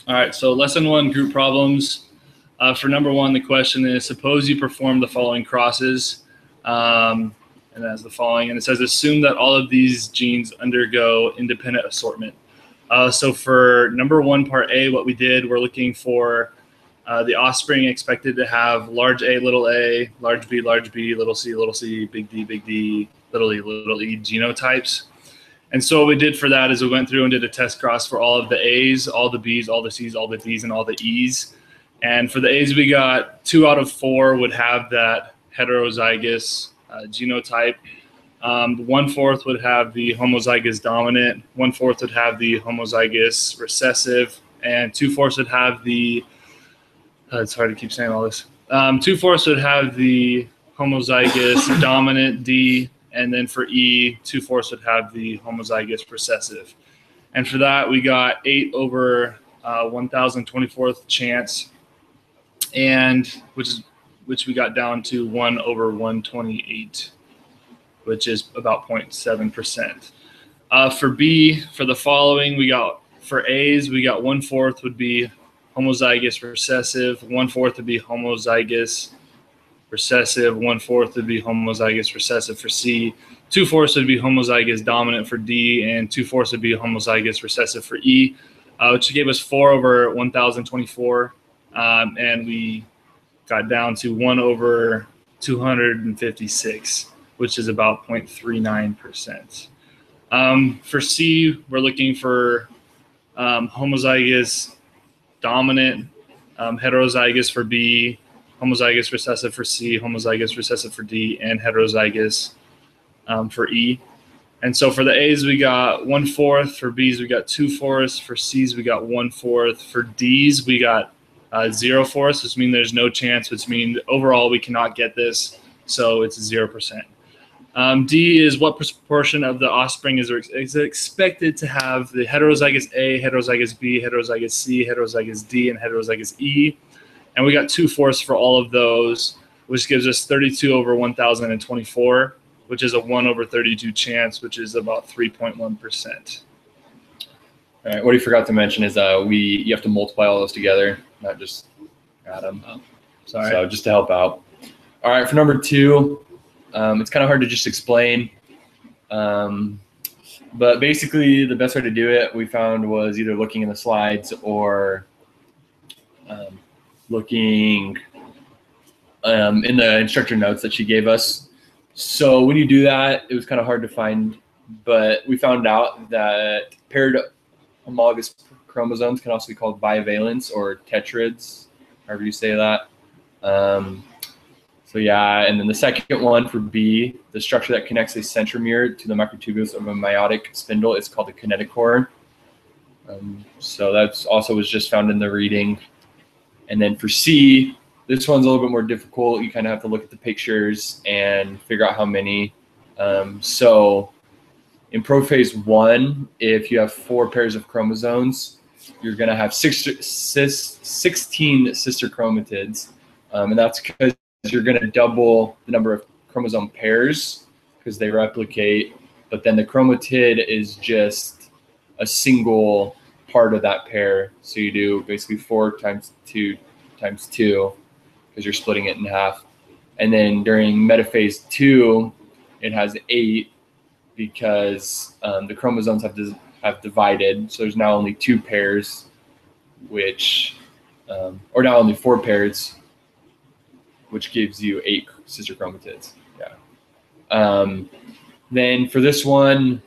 All right, so lesson 1, group problems. For number 1, the question is, suppose you perform the following crosses, and as the following, and it says, assume that all of these genes undergo independent assortment. So for number 1, part A, what we did, we're looking for the offspring expected to have large A, large B, little c, big D, little e genotypes. And so what we did for that is we went through and did a test cross for all of the A's, all the B's, all the C's, all the D's, and all the E's. And for the A's, we got 2 out of 4 would have that heterozygous genotype. 1/4 would have the homozygous dominant, 1/4 would have the homozygous recessive, and 2/4 would have the, it's hard to keep saying all this, 2/4 would have the homozygous dominant D, and then for E, 2/4 would have the homozygous recessive. And for that, we got 8 over 1,024th chance, and which we got down to 1 over 128, which is about 0.7%. For B, for the following, we got, for A's, we got 1/4 would be homozygous recessive, 1/4 would be homozygous recessive, 1/4 would be homozygous recessive for C, 2/4 would be homozygous dominant for D, and 2/4 would be homozygous recessive for E, which gave us 4 over 1,024, and we got down to 1 over 256, which is about 0.39%. For C, we're looking for homozygous dominant, heterozygous for B, homozygous recessive for C, homozygous recessive for D, and heterozygous for E. And so for the A's, we got 1/4. For B's, we got 2/4. For C's, we got 1/4. For D's, we got 0/4, which means there's no chance, which means overall we cannot get this, so it's 0%. D is what proportion of the offspring is expected to have the heterozygous A, heterozygous B, heterozygous C, heterozygous D, and heterozygous E. And we got 2/4 for all of those, which gives us 32 over 1,024, which is a 1 over 32 chance, which is about 3.1%. All right, what you forgot to mention is you have to multiply all those together, not just add them. Oh, sorry. So just to help out. All right, for number 2, it's kind of hard to just explain. But basically, the best way to do it we found was either looking in the slides or looking in the instructor notes that she gave us. So when you do that, it was kind of hard to find, but we found out that paired homologous chromosomes can also be called bivalents or tetrads, however you say that. So yeah, and then the second one for B, the structure that connects a centromere to the microtubules of a meiotic spindle is called a kinetochore. So that's also was just found in the reading. And then for C, this one's a little bit more difficult. You kind of have to look at the pictures and figure out how many. So in prophase 1, if you have 4 pairs of chromosomes, you're going to have 16 sister chromatids. And that's because you're going to double the number of chromosome pairs because they replicate. But then the chromatid is just a single part of that pair. So you do basically 4 times 2 times 2 because you're splitting it in half. And then during metaphase 2, it has 8 because the chromosomes have divided. So there's now only 2 pairs, which, or now only 4 pairs, which gives you 8 sister chromatids. Yeah. Then for this one,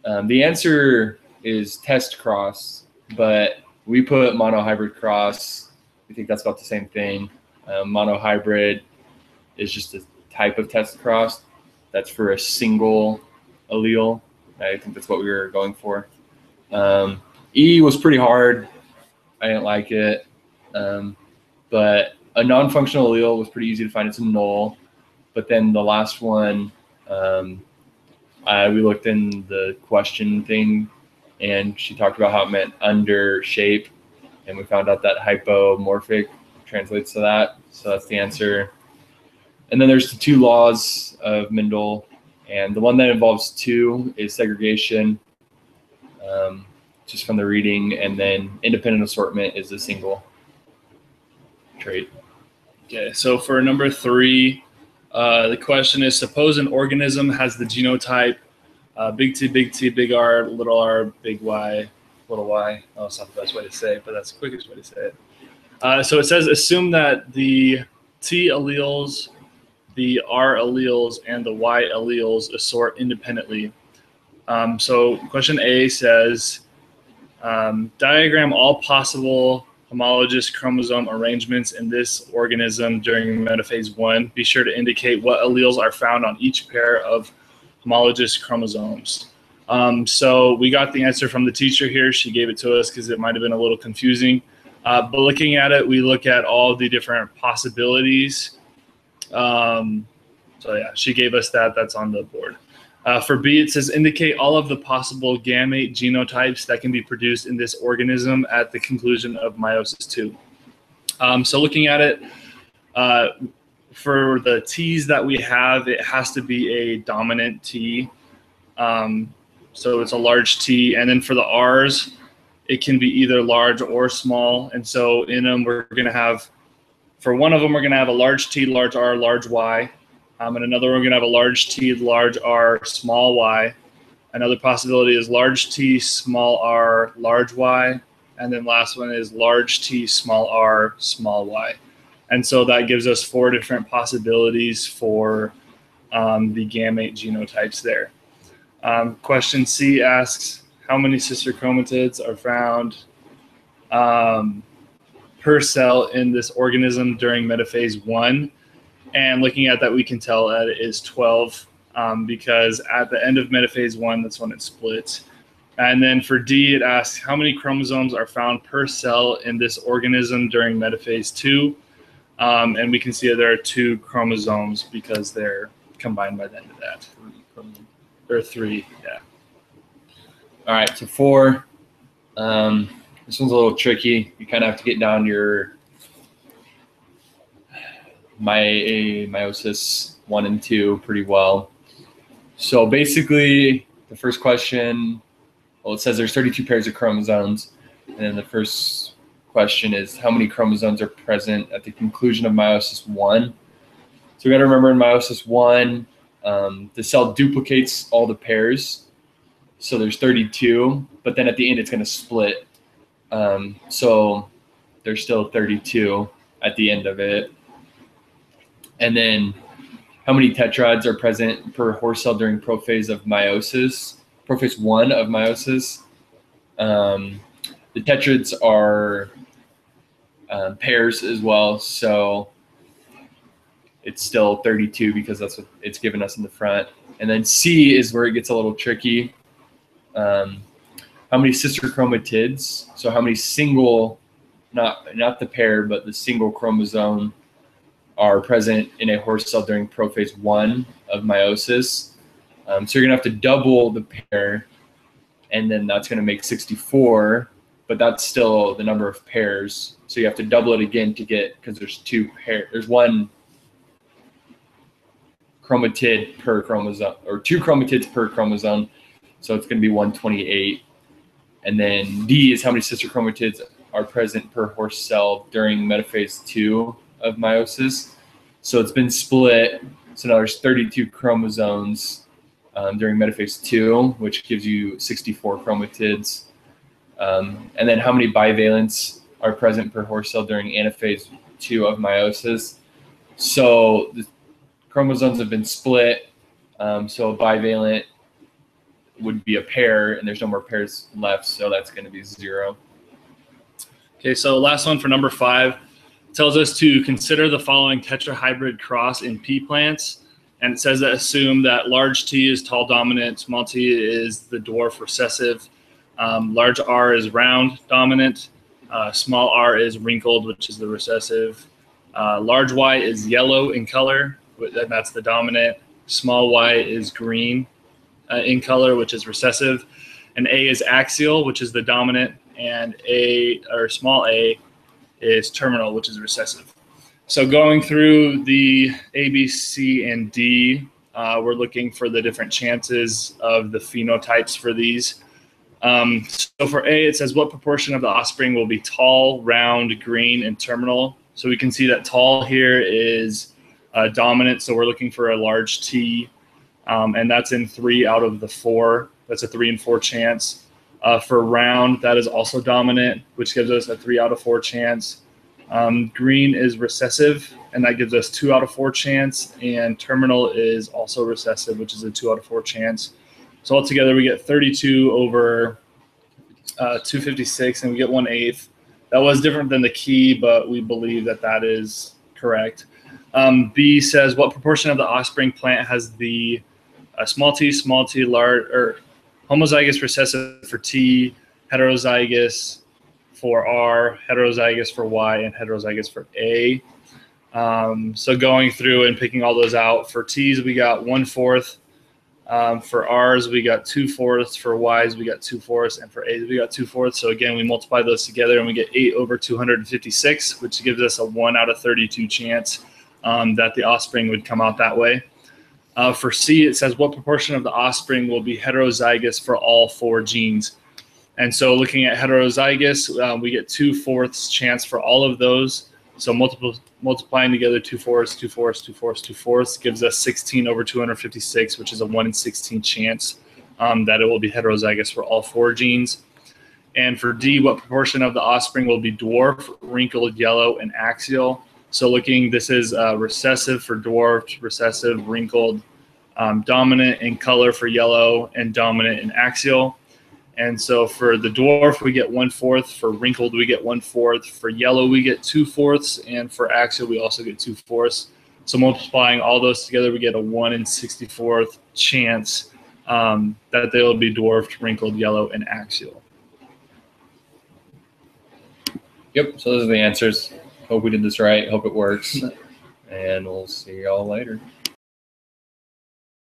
the answer is test cross, but we put monohybrid cross. We think that's about the same thing. Monohybrid is just a type of test cross that's for a single allele. I think that's what we were going for. E was pretty hard. I didn't like it. But a non-functional allele was pretty easy to find. It's a null. But then the last one, we looked in the question thing, and she talked about how it meant under shape, and we found out that hypomorphic translates to that. So that's the answer. And then there's the 2 laws of Mendel, and the one that involves 2 is segregation. just from the reading, and then independent assortment is a single trait. Okay, so for number 3, the question is: suppose an organism has the genotype big T, big R, little r, big Y, little y. Oh, it's not the best way to say it, but that's the quickest way to say it. So it says, assume that the T alleles, the R alleles, and the Y alleles assort independently. So question A says, diagram all possible homologous chromosome arrangements in this organism during metaphase 1. Be sure to indicate what alleles are found on each pair of homologous chromosomes. So we got the answer from the teacher here. She gave it to us because it might have been a little confusing. But looking at it, we look at all the different possibilities. So yeah, she gave us that. That's on the board. For B, it says indicate all of the possible gamete genotypes that can be produced in this organism at the conclusion of meiosis 2. So looking at it, for the T's that we have, it has to be a dominant T. So it's a large T. And then for the R's, it can be either large or small. And so in them, we're going to have, for one of them, we're going to have a large T, large R, large Y. And another, we're going to have a large T, large R, small y. Another possibility is large T, small r, large y. And then last one is large T, small r, small y. And so that gives us 4 different possibilities for the gamete genotypes there. Question C asks, how many sister chromatids are found per cell in this organism during metaphase 1? And looking at that, we can tell that it is 12 because at the end of metaphase 1, that's when it splits. And then for D, it asks how many chromosomes are found per cell in this organism during metaphase 2. And we can see that there are 2 chromosomes because they're combined by the end of that. Or 3, yeah. All right, so 4. This one's a little tricky. You kind of have to get down your meiosis 1 and 2 pretty well. So basically, the first question, well, it says there's 32 pairs of chromosomes, and then the first question is how many chromosomes are present at the conclusion of meiosis 1. So we got to remember in meiosis 1, the cell duplicates all the pairs, so there's 32, but then at the end it's going to split. So there's still 32 at the end of it. And then how many tetrads are present per horse cell during prophase of meiosis, prophase 1 of meiosis? The tetrads are pairs as well, so it's still 32 because that's what it's given us in the front. And then C is where it gets a little tricky. How many sister chromatids? So how many single, not the pair, but the single chromosome are present in a horse cell during prophase 1 of meiosis. So you're gonna have to double the pair, and then that's gonna make 64, but that's still the number of pairs. So you have to double it again to get, because there's 2 pairs, there's 1 chromatid per chromosome, or 2 chromatids per chromosome. So it's gonna be 128. And then D is how many sister chromatids are present per horse cell during metaphase 2 of meiosis. So it's been split. So now there's 32 chromosomes during metaphase 2, which gives you 64 chromatids. And then how many bivalents are present per horse cell during anaphase 2 of meiosis? So the chromosomes have been split. So a bivalent would be a pair, and there's no more pairs left, so that's going to be 0. Okay, so last one for number 5 tells us to consider the following tetrahybrid cross in pea plants, and it says that assume that large T is tall dominant, small t is the dwarf recessive, large R is round dominant, small r is wrinkled, which is the recessive, large Y is yellow in color, and that's the dominant, small y is green in color, which is recessive, and A is axial, which is the dominant, and small a is terminal, which is recessive. So going through the A, B, C, and D, we're looking for the different chances of the phenotypes for these. So for A, it says what proportion of the offspring will be tall, round, green, and terminal. So we can see that tall here is dominant, so we're looking for a large T, and that's in 3 out of the 4. That's a 3 in 4 chance. For round, that is also dominant, which gives us a 3 out of 4 chance. Green is recessive, and that gives us 2 out of 4 chance, and terminal is also recessive, which is a 2 out of 4 chance. So altogether, we get 32 over 256, and we get 1/8. That was different than the key, but we believe that that is correct. B says, what proportion of the offspring plant has the small t, large, or homozygous recessive for T, heterozygous for R, heterozygous for Y, and heterozygous for A. So going through and picking all those out, for T's, we got 1/4. For R's, we got 2/4. For Y's, we got 2/4. And for A's, we got 2/4. So again, we multiply those together and we get 8 over 256, which gives us a 1 out of 32 chance that the offspring would come out that way. For C, it says what proportion of the offspring will be heterozygous for all 4 genes. And so looking at heterozygous, we get 2/4 chance for all of those. So multiplying together 2/4, 2/4, 2/4, 2/4 gives us 16 over 256, which is a 1 in 16 chance that it will be heterozygous for all 4 genes. And for D, what proportion of the offspring will be dwarf, wrinkled, yellow, and axial? So looking, this is recessive for dwarfed, recessive, wrinkled, dominant in color for yellow, and dominant in axial. And so for the dwarf, we get 1/4. For wrinkled, we get 1/4. For yellow, we get 2/4. And for axial, we also get 2/4. So multiplying all those together, we get a 1 in 64 chance that they will be dwarfed, wrinkled, yellow, and axial. Yep, so those are the answers. Hope we did this right. Hope it works. And we'll see y'all later.